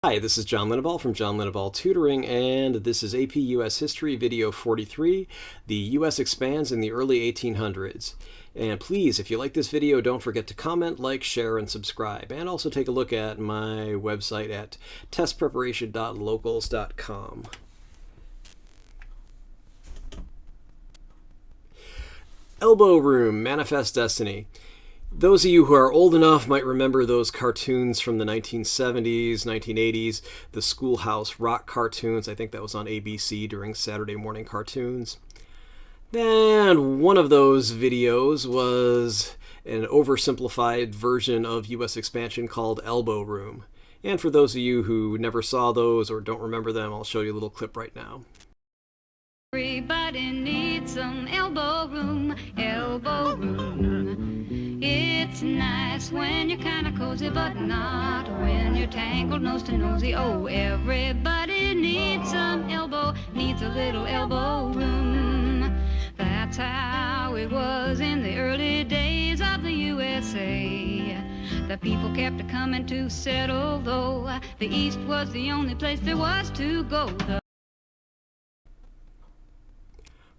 Hi, this is John Linneball from John Linneball Tutoring, and this is AP US History Video 43, The U.S. Expands in the Early 1800s. And please, if you like this video, don't forget to comment, like, share, and subscribe. And also take a look at my website at testpreparation.locals.com. Elbow Room, Manifest Destiny. Those of you who are old enough might remember those cartoons from the 1970s, 1980s, the Schoolhouse Rock cartoons. I think that was on ABC during Saturday morning cartoons. And one of those videos was an oversimplified version of U.S. expansion called Elbow Room. And for those of you who never saw those or don't remember them, I'll show you a little clip right now. Everybody needs some elbow room, elbow room. It's nice when you're kind of cozy, but not when you're tangled nose to nosy. Oh, everybody needs some elbow, needs a little elbow room. That's how it was in the early days of the USA. The people kept coming to settle, though the East was the only place there was to go.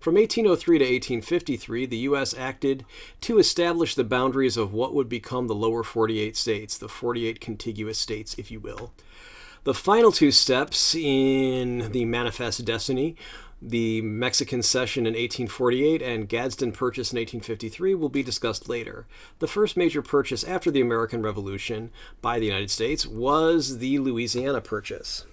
From 1803 to 1853, the U.S. acted to establish the boundaries of what would become the lower 48 states, the 48 contiguous states, if you will. The final two steps in the Manifest Destiny, the Mexican Cession in 1848 and Gadsden Purchase in 1853, will be discussed later. The first major purchase after the American Revolution by the United States was the Louisiana Purchase.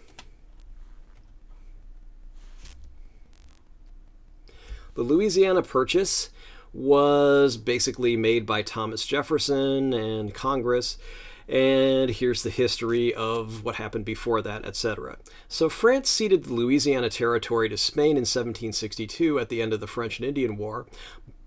The Louisiana Purchase was basically made by Thomas Jefferson and Congress, and here's the history of what happened before that, etc. So France ceded the Louisiana Territory to Spain in 1762 at the end of the French and Indian War,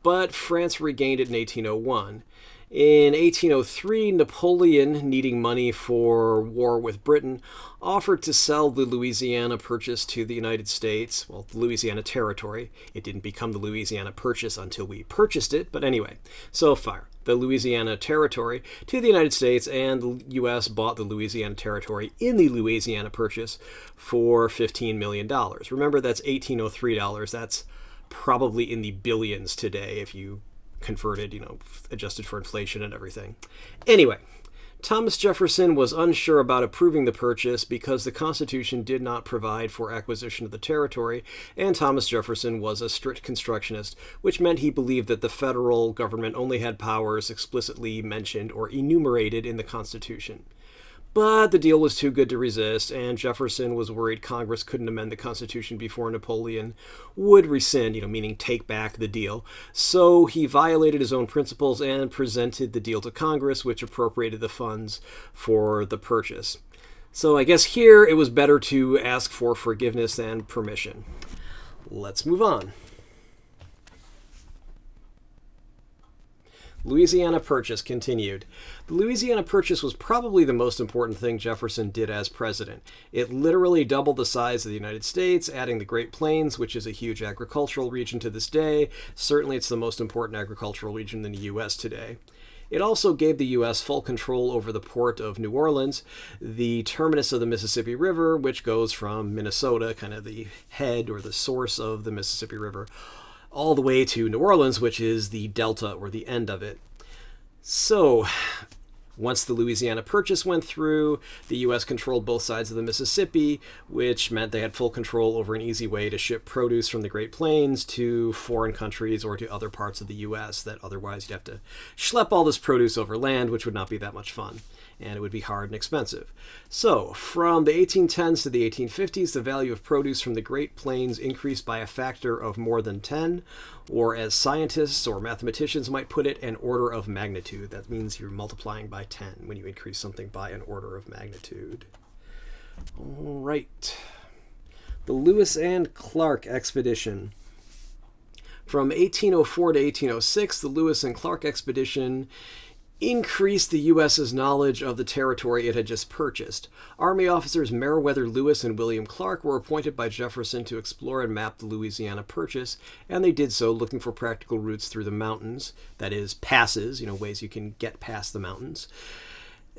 but France regained it in 1801. In 1803, Napoleon, needing money for war with Britain, offered to sell the Louisiana Purchase to the United States, well, the Louisiana Territory. It didn't become the Louisiana Purchase until we purchased it, but anyway, so far, the Louisiana Territory to the United States, and the U.S. bought the Louisiana Territory in the Louisiana Purchase for $15 million. Remember, that's 1803 dollars. That's probably in the billions today if you converted, adjusted for inflation and everything. Anyway, Thomas Jefferson was unsure about approving the purchase because the Constitution did not provide for acquisition of the territory, and Thomas Jefferson was a strict constructionist, which meant he believed that the federal government only had powers explicitly mentioned or enumerated in the Constitution. But the deal was too good to resist, and Jefferson was worried Congress couldn't amend the Constitution before Napoleon would rescind, meaning take back the deal. So he violated his own principles and presented the deal to Congress, which appropriated the funds for the purchase. So I guess here it was better to ask for forgiveness than permission. Let's move on. Louisiana Purchase continued. The Louisiana Purchase was probably the most important thing Jefferson did as president. It literally doubled the size of the United States, adding the Great Plains, which is a huge agricultural region to this day. Certainly it's the most important agricultural region in the U.S. today. It also gave the U.S. full control over the port of New Orleans, the terminus of the Mississippi River, which goes from Minnesota, kind of the head or the source of the Mississippi River, all the way to New Orleans, which is the delta or the end of it. So, once the Louisiana Purchase went through, the U.S. controlled both sides of the Mississippi, which meant they had full control over an easy way to ship produce from the Great Plains to foreign countries or to other parts of the U.S. that otherwise you'd have to schlep all this produce over land, which would not be that much fun, and it would be hard and expensive. So, from the 1810s to the 1850s, the value of produce from the Great Plains increased by a factor of more than 10, or as scientists or mathematicians might put it, an order of magnitude. That means you're multiplying by 10 when you increase something by an order of magnitude. All right. The Lewis and Clark Expedition. From 1804 to 1806, the Lewis and Clark Expedition increased the U.S.'s knowledge of the territory it had just purchased. Army officers Meriwether Lewis and William Clark were appointed by Jefferson to explore and map the Louisiana Purchase, and they did so looking for practical routes through the mountains, that is, passes, ways you can get past the mountains.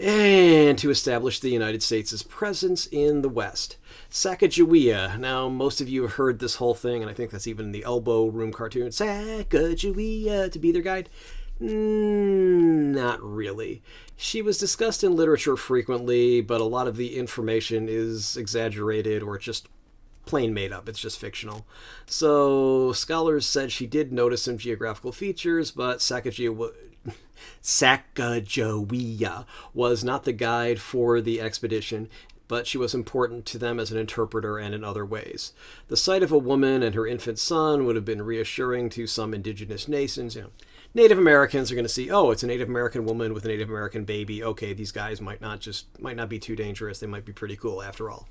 and to establish the United States' presence in the West. Sacagawea. Now, most of you have heard this whole thing, and I think that's even in the Elbow Room cartoon. Sacagawea to be their guide. Not really. She was discussed in literature frequently, but a lot of the information is exaggerated or just plain made up. It's just fictional. So scholars said she did notice some geographical features, but Sacagawea was not the guide for the expedition, but she was important to them as an interpreter and in other ways. The sight of a woman and her infant son would have been reassuring to some indigenous nations. Native Americans are going to see, oh, it's a Native American woman with a Native American baby. Okay, these guys might not be too dangerous. They might be pretty cool after all.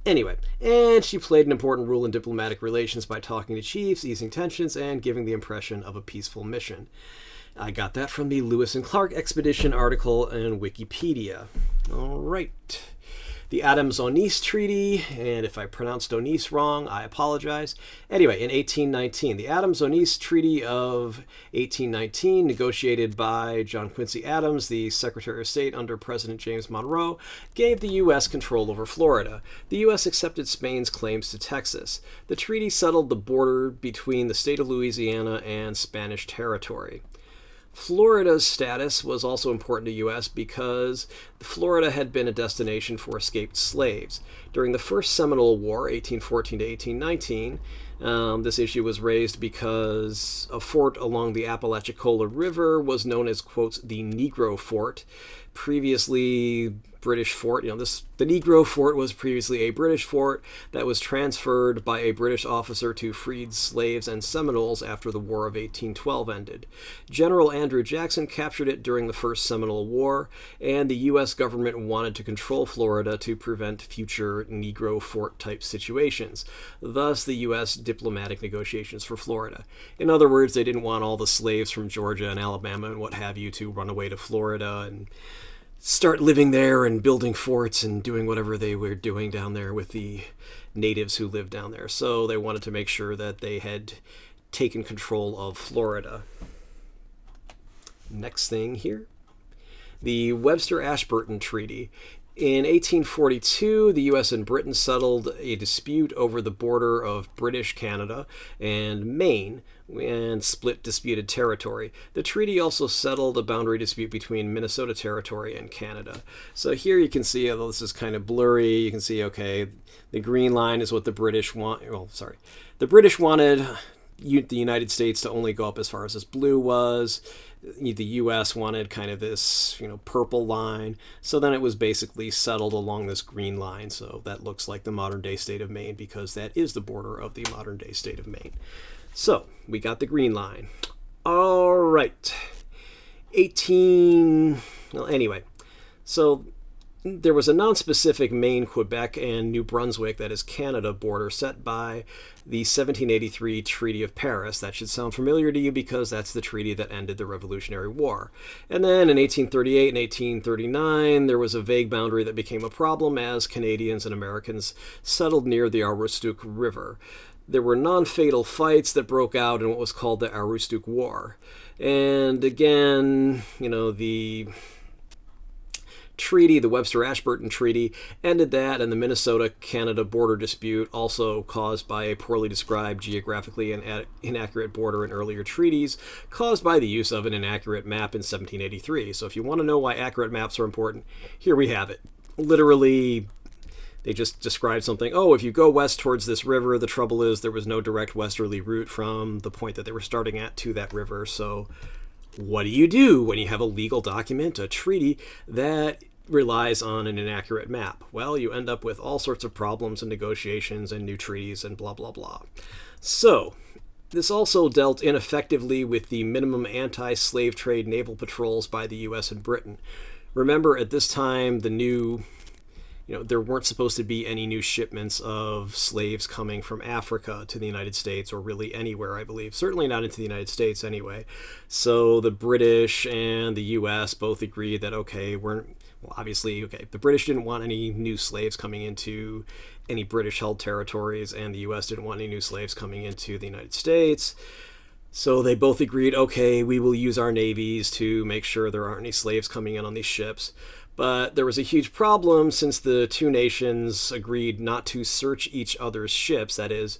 Anyway, and she played an important role in diplomatic relations by talking to chiefs, easing tensions, and giving the impression of a peaceful mission. I got that from the Lewis and Clark Expedition article in Wikipedia. All right. The Adams-Onís Treaty, and if I pronounced Onís wrong, I apologize. Anyway, in 1819, the Adams-Onís Treaty of 1819, negotiated by John Quincy Adams, the Secretary of State under President James Monroe, gave the U.S. control over Florida. The U.S. accepted Spain's claims to Texas. The treaty settled the border between the state of Louisiana and Spanish territory. Florida's status was also important to U.S. because Florida had been a destination for escaped slaves. During the First Seminole War, 1814 to 1819, this issue was raised because a fort along the Apalachicola River was known as, quote, the Negro Fort. Previously British fort, the Negro Fort was previously a British fort that was transferred by a British officer to freed slaves and Seminoles after the War of 1812 ended. General Andrew Jackson captured it during the First Seminole War, and the U.S. government wanted to control Florida to prevent future Negro Fort type situations. Thus, the U.S. diplomatic negotiations for Florida. In other words, they didn't want all the slaves from Georgia and Alabama and what have you to run away to Florida and start living there and building forts and doing whatever they were doing down there with the natives who lived down there. So they wanted to make sure that they had taken control of Florida. Next thing here, the Webster-Ashburton Treaty. In 1842, the U.S. and Britain settled a dispute over the border of British Canada and Maine and split disputed territory. The treaty also settled a boundary dispute between Minnesota Territory and Canada. So here you can see, although this is kind of blurry, you can see, okay, the green line is what the British want. The British wanted the United States to only go up as far as this blue was. The U.S. wanted kind of this, purple line. So then it was basically settled along this green line. So that looks like the modern-day state of Maine because that is the border of the modern-day state of Maine. So we got the green line. All right. So there was a non-specific Maine, Quebec, and New Brunswick, that is Canada, border set by the 1783 Treaty of Paris. That should sound familiar to you because that's the treaty that ended the Revolutionary War. And then in 1838 and 1839, there was a vague boundary that became a problem as Canadians and Americans settled near the Aroostook River. There were non-fatal fights that broke out in what was called the Aroostook War. And again, the treaty, the Webster-Ashburton Treaty, ended that, and the Minnesota-Canada border dispute, also caused by a poorly described, geographically inaccurate border in earlier treaties, caused by the use of an inaccurate map in 1783. So if you want to know why accurate maps are important, here we have it. Literally, they just described something, if you go west towards this river, the trouble is there was no direct westerly route from the point that they were starting at to that river, so what do you do when you have a legal document, a treaty, that relies on an inaccurate map? Well, you end up with all sorts of problems and negotiations and new treaties and blah, blah, blah. So, this also dealt ineffectively with the minimum anti-slave trade naval patrols by the U.S. and Britain. Remember, at this time, there weren't supposed to be any new shipments of slaves coming from Africa to the United States, or really anywhere, I believe. Certainly not into the United States anyway. So the British and the U.S. both agreed that, the British didn't want any new slaves coming into any British-held territories, and the U.S. didn't want any new slaves coming into the United States. So they both agreed, we will use our navies to make sure there aren't any slaves coming in on these ships. But there was a huge problem since the two nations agreed not to search each other's ships. That is,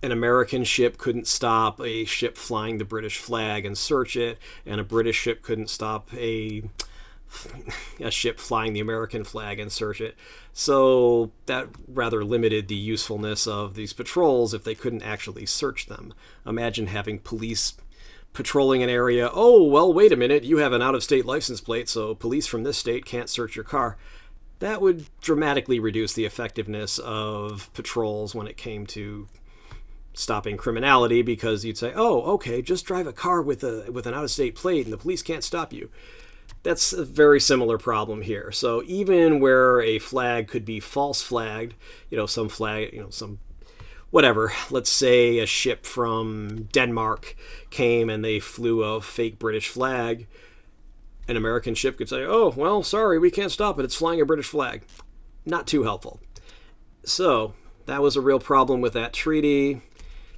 an American ship couldn't stop a ship flying the British flag and search it, and a British ship couldn't stop a ship flying the American flag and search it. So that rather limited the usefulness of these patrols if they couldn't actually search them. Imagine having police patrolling an area. Oh, well, wait a minute, you have an out-of-state license plate, so police from this state can't search your car. That would dramatically reduce the effectiveness of patrols when it came to stopping criminality, because you'd say, oh, okay, just drive a car with an out-of-state plate and the police can't stop you. That's a very similar problem here. So even where a flag could be false flagged, some flag, some whatever, let's say a ship from Denmark came and they flew a fake British flag, an American ship could say, oh, well, sorry, we can't stop it. It's flying a British flag. Not too helpful. So that was a real problem with that treaty,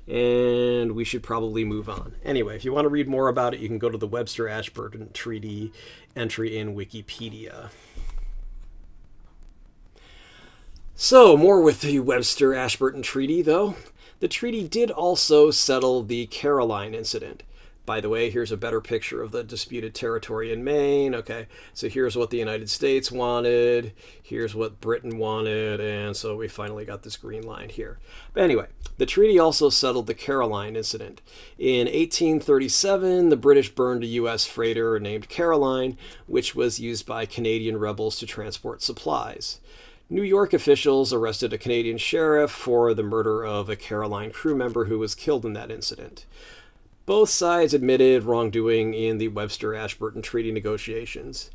and we should probably move on. Anyway, if you want to read more about it, you can go to the Webster-Ashburton Treaty entry in Wikipedia. So, more with the Webster-Ashburton Treaty, though. The treaty did also settle the Caroline incident. By the way, here's a better picture of the disputed territory in Maine. Okay, so here's what the United States wanted, here's what Britain wanted, and so we finally got this green line here. But anyway, the treaty also settled the Caroline incident. In 1837, the British burned a U.S. freighter named Caroline, which was used by Canadian rebels to transport supplies. New York officials arrested a Canadian sheriff for the murder of a Caroline crew member who was killed in that incident. Both sides admitted wrongdoing in the Webster-Ashburton Treaty negotiations.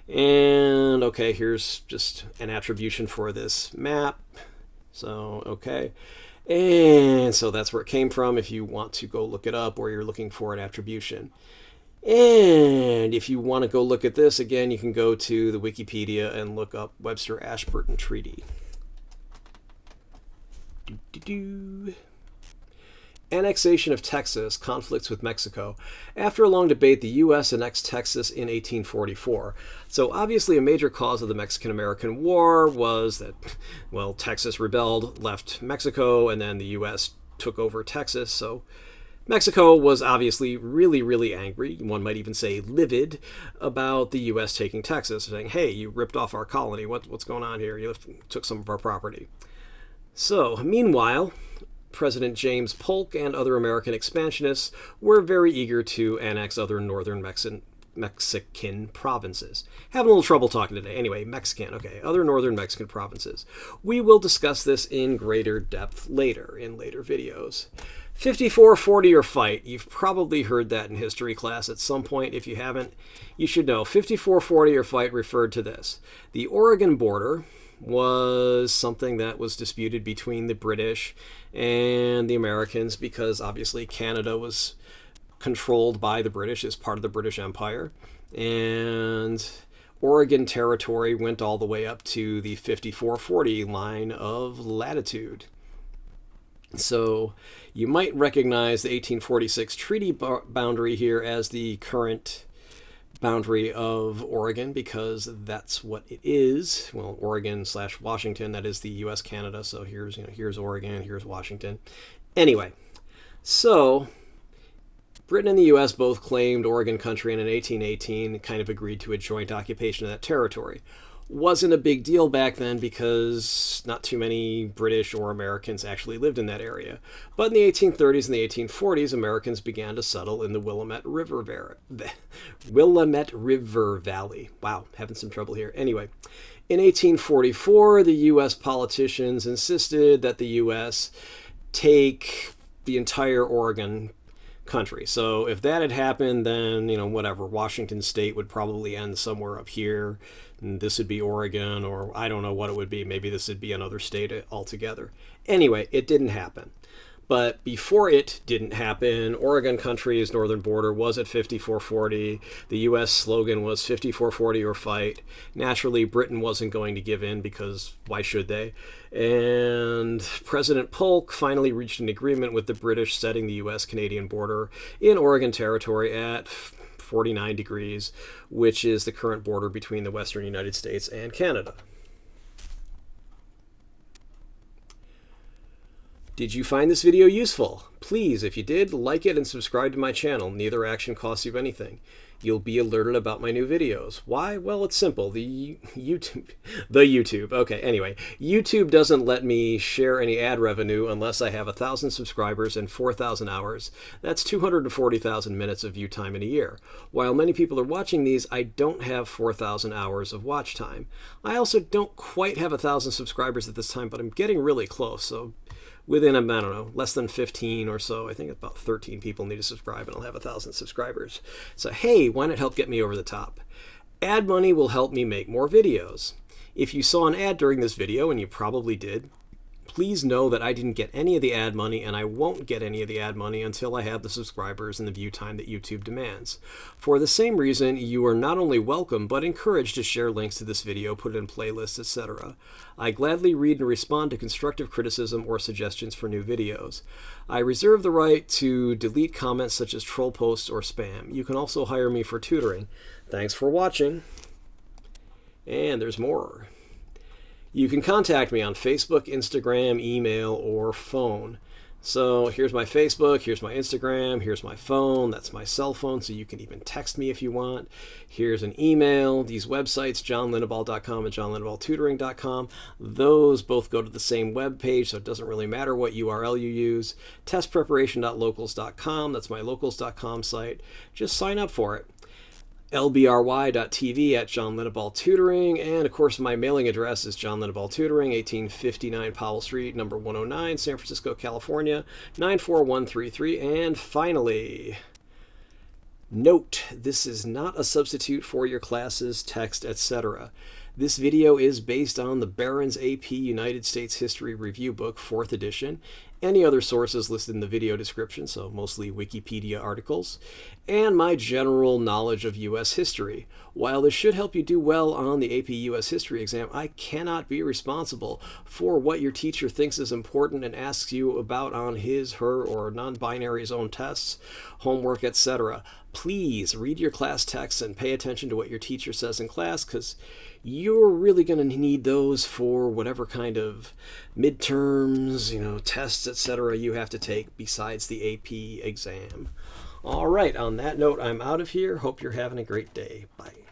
And, okay, here's just an attribution for this map. So, okay. And so that's where it came from if you want to go look it up or you're looking for an attribution. And if you want to go look at this, again, you can go to the Wikipedia and look up Webster-Ashburton Treaty. Annexation of Texas, conflicts with Mexico. After a long debate, the U.S. annexed Texas in 1844. So obviously a major cause of the Mexican-American War was that, well, Texas rebelled, left Mexico, and then the U.S. took over Texas. So Mexico was obviously really, really angry, one might even say livid, about the U.S. taking Texas, saying, hey, you ripped off our colony, what's going on here? You took some of our property. So, meanwhile, President James Polk and other American expansionists were very eager to annex other northern Mexican provinces. Having a little trouble talking today. Anyway, Mexican, okay, other northern Mexican provinces. We will discuss this in greater depth later, in later videos. 54-40 or fight. You've probably heard that in history class at some point. If you haven't, you should know. 54-40 or fight referred to this. The Oregon border was something that was disputed between the British and the Americans because obviously Canada was controlled by the British as part of the British Empire, and Oregon territory went all the way up to the 54-40 line of latitude. So you might recognize the 1846 treaty boundary here as the current boundary of Oregon, because that's what it is. Well, Oregon/Washington, that is the U.S. Canada. So here's Oregon, here's Washington. Anyway, so Britain and the U.S. both claimed Oregon country, and in 1818 kind of agreed to a joint occupation of that territory. Wasn't a big deal back then because not too many British or Americans actually lived in that area. But in the 1830s and the 1840s, Americans began to settle in the Willamette River Valley. Wow, having some trouble here. Anyway, in 1844, the U.S. politicians insisted that the U.S. take the entire Oregon country. So if that had happened, then, whatever, Washington State would probably end somewhere up here. And this would be Oregon, or I don't know what it would be. Maybe this would be another state altogether. Anyway, it didn't happen. But before it didn't happen, Oregon country's northern border was at 54-40. The U.S. slogan was 54-40 or fight. Naturally, Britain wasn't going to give in because why should they? And President Polk finally reached an agreement with the British setting the U.S.-Canadian border in Oregon territory at 49 degrees, which is the current border between the western United States and Canada. Did you find this video useful? Please, if you did, like it and subscribe to my channel. Neither action costs you anything. You'll be alerted about my new videos. Why? Well, it's simple. The YouTube. Okay, anyway, YouTube doesn't let me share any ad revenue unless I have 1,000 subscribers and 4,000 hours. That's 240,000 minutes of view time in a year. While many people are watching these, I don't have 4,000 hours of watch time. I also don't quite have 1,000 subscribers at this time, but I'm getting really close, so within, I don't know, less than 15 or so, I think about 13 people need to subscribe and I'll have 1,000 subscribers. So hey, why not help get me over the top? Ad money will help me make more videos. If you saw an ad during this video, and you probably did, please know that I didn't get any of the ad money, and I won't get any of the ad money until I have the subscribers and the view time that YouTube demands. For the same reason, you are not only welcome, but encouraged to share links to this video, put it in playlists, etc. I gladly read and respond to constructive criticism or suggestions for new videos. I reserve the right to delete comments such as troll posts or spam. You can also hire me for tutoring. Thanks for watching. And there's more. You can contact me on Facebook, Instagram, email, or phone. So here's my Facebook, here's my Instagram, here's my phone, that's my cell phone, so you can even text me if you want. Here's an email, these websites, johnlindeball.com and johnlindeballtutoring.com. Those both go to the same web page, so it doesn't really matter what URL you use. Testpreparation.locals.com, that's my locals.com site. Just sign up for it. lbry.tv at John Lindeball Tutoring, and of course my mailing address is John Lindeball Tutoring, 1859 Powell Street, number 109, San Francisco, California, 94133. And finally, note, this is not a substitute for your classes, text, etc. This video is based on the Barron's AP United States History Review Book, 4th edition, any other sources listed in the video description, so mostly Wikipedia articles, and my general knowledge of U.S. history. While this should help you do well on the AP U.S. History exam, I cannot be responsible for what your teacher thinks is important and asks you about on his, her, or non-binary's own tests, homework, etc. Please read your class texts and pay attention to what your teacher says in class, because you're really going to need those for whatever kind of midterms, tests, etc. you have to take besides the AP exam. All right, on that note, I'm out of here. Hope you're having a great day. Bye.